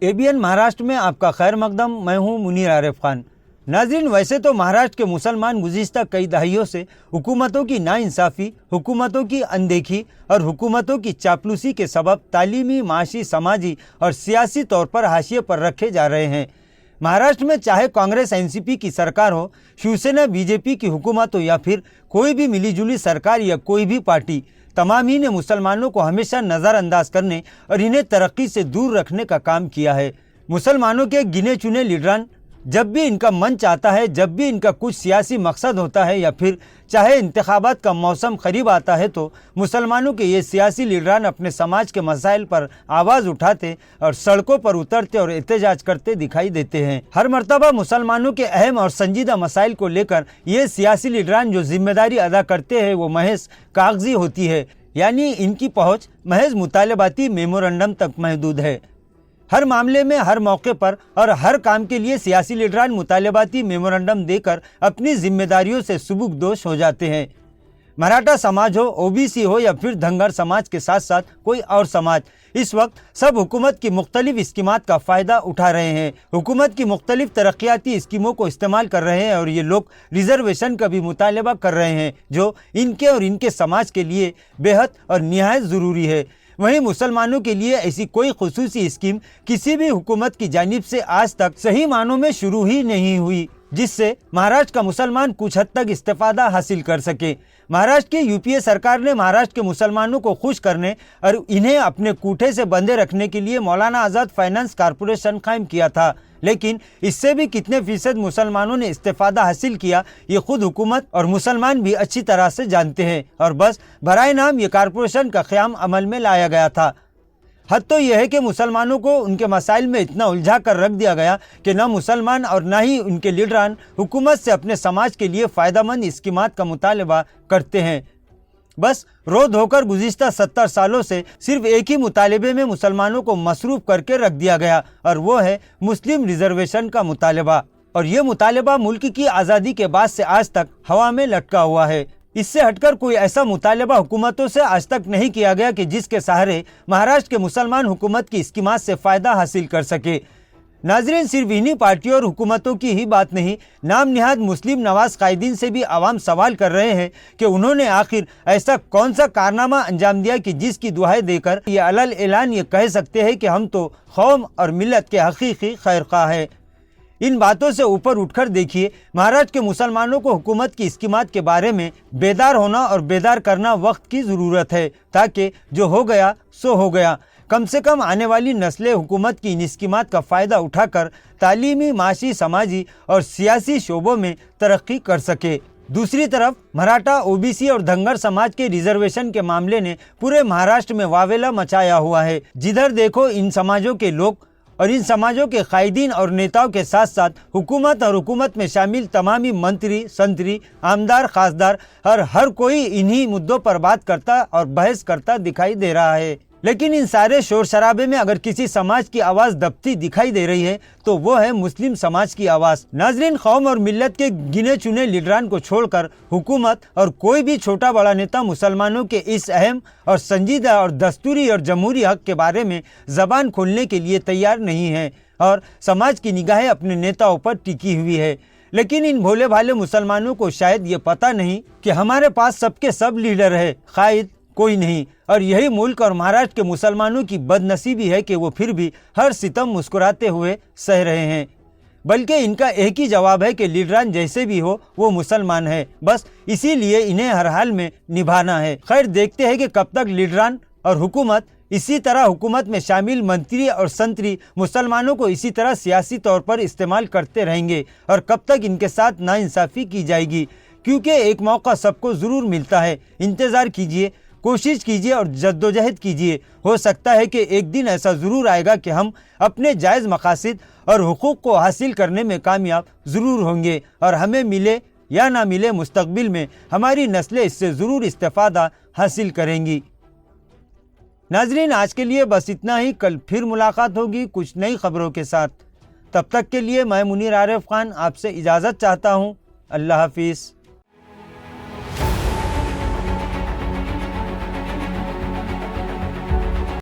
ABN Maharashtra में आपका खैर मकदम। मैं हूं मुनीर आरिफ खान। नाज़रीन, वैसे तो महाराष्ट्र के मुसलमान गुज़िश्ता कई दहाइयों से हुकूमतों की नाइंसाफ़ी, हुकूमतों की अनदेखी और हुकूमतों की चापलूसी के सबब तालीमी, माशी, समाजी और सियासी तौर पर हाशिए पर रखे जा रहे हैं। महाराष्ट्र में चाहे कांग्रेस एनसीपी की सरकार हो, शिवसेना बीजेपी की हुकूमत हो या फिर कोई भी मिलीजुली सरकार या कोई भी पार्टी, तमाम ही ने मुसलमानों को हमेशा नज़रअंदाज करने और इन्हें तरक्की से दूर रखने का काम किया है। मुसलमानों के गिने चुने लीडरान जब भी इनका मन चाहता है, जब भी इनका कुछ सियासी मकसद होता है या फिर चाहे इंतखाबात का मौसम करीब आता है, तो मुसलमानों के ये सियासी लीडरान अपने समाज के मसाइल पर आवाज़ उठाते और सड़कों पर उतरते और एहतजाज करते दिखाई देते हैं। हर मर्तबा मुसलमानों के अहम और संजीदा मसाइल को लेकर ये सियासी लीडरान जो जिम्मेदारी अदा करते हैं वो महज कागजी होती है, यानी इनकी पहुँच महज मुतालबाती मेमोरेंडम तक महदूद है। हर मामले में, हर मौके पर और हर काम के लिए सियासी लीडरान मुतालबाती मेमोरेंडम देकर अपनी जिम्मेदारियों से सुबुकदोश हो जाते हैं। मराठा समाज हो, ओबीसी हो या फिर धंगर समाज के साथ साथ कोई और समाज, इस वक्त सब हुकूमत की मुख्तलिफ स्कीमात का फ़ायदा उठा रहे हैं। हुकूमत की मुख्तलिफ तरक्याती स्कीमों को इस्तेमाल कर रहे हैं और ये लोग रिजर्वेशन का भी मुतालबा कर रहे हैं, जो इनके और इनके समाज के लिए बेहद और निहायत ज़रूरी है। वहीं मुसलमानों के लिए ऐसी कोई खुसूसी स्कीम किसी भी हुकूमत की जानिब से आज तक सही मानों में शुरू ही नहीं हुई, जिससे महाराष्ट्र का मुसलमान कुछ हद तक इस्तेफादा हासिल कर सके। महाराष्ट्र की यूपीए सरकार ने महाराष्ट्र के मुसलमानों को खुश करने और इन्हें अपने कूठे से बंधे रखने के लिए मौलाना आज़ाद फाइनेंस कॉरपोरेशन कायम किया था, लेकिन इससे भी कितने फीसद मुसलमानों ने इस्तेफादा हासिल किया ये खुद हुकूमत और मुसलमान भी अच्छी तरह से जानते हैं। और बस बराए नाम ये कॉरपोरेशन का क़याम अमल में लाया गया था। हद तो यह है कि मुसलमानों को उनके मसाइल में इतना उलझा कर रख दिया गया कि न मुसलमान और न ही उनके लीडरान हुकूमत से अपने समाज के लिए फ़ायदेमंद स्कीमात का मुतालबा करते हैं। बस रो धोकर गुज़िश्ता 70 सालों से सिर्फ एक ही मुतालबे में मुसलमानों को मसरूफ़ करके रख दिया गया, और वो है मुस्लिम रिजर्वेशन का मुतालबा। और ये मुतालबा मुल्क की आज़ादी के बाद से आज तक हवा में लटका हुआ है। इससे हटकर कोई ऐसा मुतालबा हुकूमतों से आज तक नहीं किया गया कि जिसके सहारे महाराष्ट्र के मुसलमान हुकूमत की स्कीमात से फ़ायदा हासिल कर सके। नाजरीन, सिर्फ इन्हीं पार्टियों और हुकूमतों की ही बात नहीं, नाम निहाद मुस्लिम नवाज कायदीन से भी आवाम सवाल कर रहे हैं कि उन्होंने आखिर ऐसा कौन सा कारनामा अंजाम दिया कि जिसकी दुहाई देकर ये अलल ऐलान ये कह सकते हैं कि हम तो कौम और मिलत के हकीकी खैरख्वाह हैं। इन बातों से ऊपर उठकर देखिए, महाराष्ट्र के मुसलमानों को हुकूमत की स्कीमात के बारे में बेदार होना और बेदार करना वक्त की ज़रूरत है, ताकि जो हो गया सो हो गया। कम से कम आने वाली नस्लें हुकूमत की इन स्कीमात का फ़ायदा उठाकर तालीमी, माशी, समाजी और सियासी शोबों में तरक्की कर सके। दूसरी तरफ मराठा, ओबीसी और धंगर समाज के रिजर्वेशन के मामले ने पूरे महाराष्ट्र में वावेला मचाया हुआ है। जिधर देखो इन समाजों के लोग और इन समाजों के कायदीन और नेताओं के साथ साथ हुकूमत और हुकूमत में शामिल तमामी मंत्री, संतरी, आमदार, खासदार और हर कोई इन्हीं मुद्दों पर बात करता और बहस करता दिखाई दे रहा है। लेकिन इन सारे शोर शराबे में अगर किसी समाज की आवाज़ दबती दिखाई दे रही है तो वो है मुस्लिम समाज की आवाज़। नाजरीन, कौम और मिल्लत के गिने चुने लीडरान को छोड़कर हुकूमत और कोई भी छोटा बड़ा नेता मुसलमानों के इस अहम और संजीदा और दस्तूरी और जमहूरी हक के बारे में ज़बान खोलने के लिए तैयार नहीं है, और समाज की निगाहें अपने नेताओं पर टिकी हुई है। लेकिन इन भोले भाले मुसलमानों को शायद ये पता नहीं कि हमारे पास सबके सब लीडर है, कायद कोई नहीं। और यही मुल्क और महाराष्ट्र के मुसलमानों की बदनसीबी है कि वो फिर भी हर सितम मुस्कुराते हुए सह रहे हैं। बल्कि इनका एक ही जवाब है कि लीडरान जैसे भी हो वो मुसलमान है, बस इसीलिए इन्हें हर हाल में निभाना है। खैर, देखते हैं कि कब तक लीडरान और हुकूमत इसी तरह हुकूमत में शामिल मंत्री और संतरी मुसलमानों को इसी तरह सियासी तौर पर इस्तेमाल करते रहेंगे, और कब तक इनके साथ नाइंसाफ़ी की जाएगी, क्योंकि एक मौका सबको ज़रूर मिलता है। इंतज़ार कीजिए, कोशिश कीजिए और जद्दोजहद कीजिए। हो सकता है कि एक दिन ऐसा ज़रूर आएगा कि हम अपने जायज़ मकासद और हुकूक को हासिल करने में कामयाब ज़रूर होंगे, और हमें मिले या ना मिले मुस्तकबिल में हमारी नस्लें इससे ज़रूर इस्तेफ़ादा हासिल करेंगी। नाजरीन, आज के लिए बस इतना ही। कल फिर मुलाकात होगी कुछ नई खबरों के साथ। तब तक के लिए मैं मुनीर आरिफ खान आपसे इजाज़त चाहता हूँ। अल्लाह हाफिज़।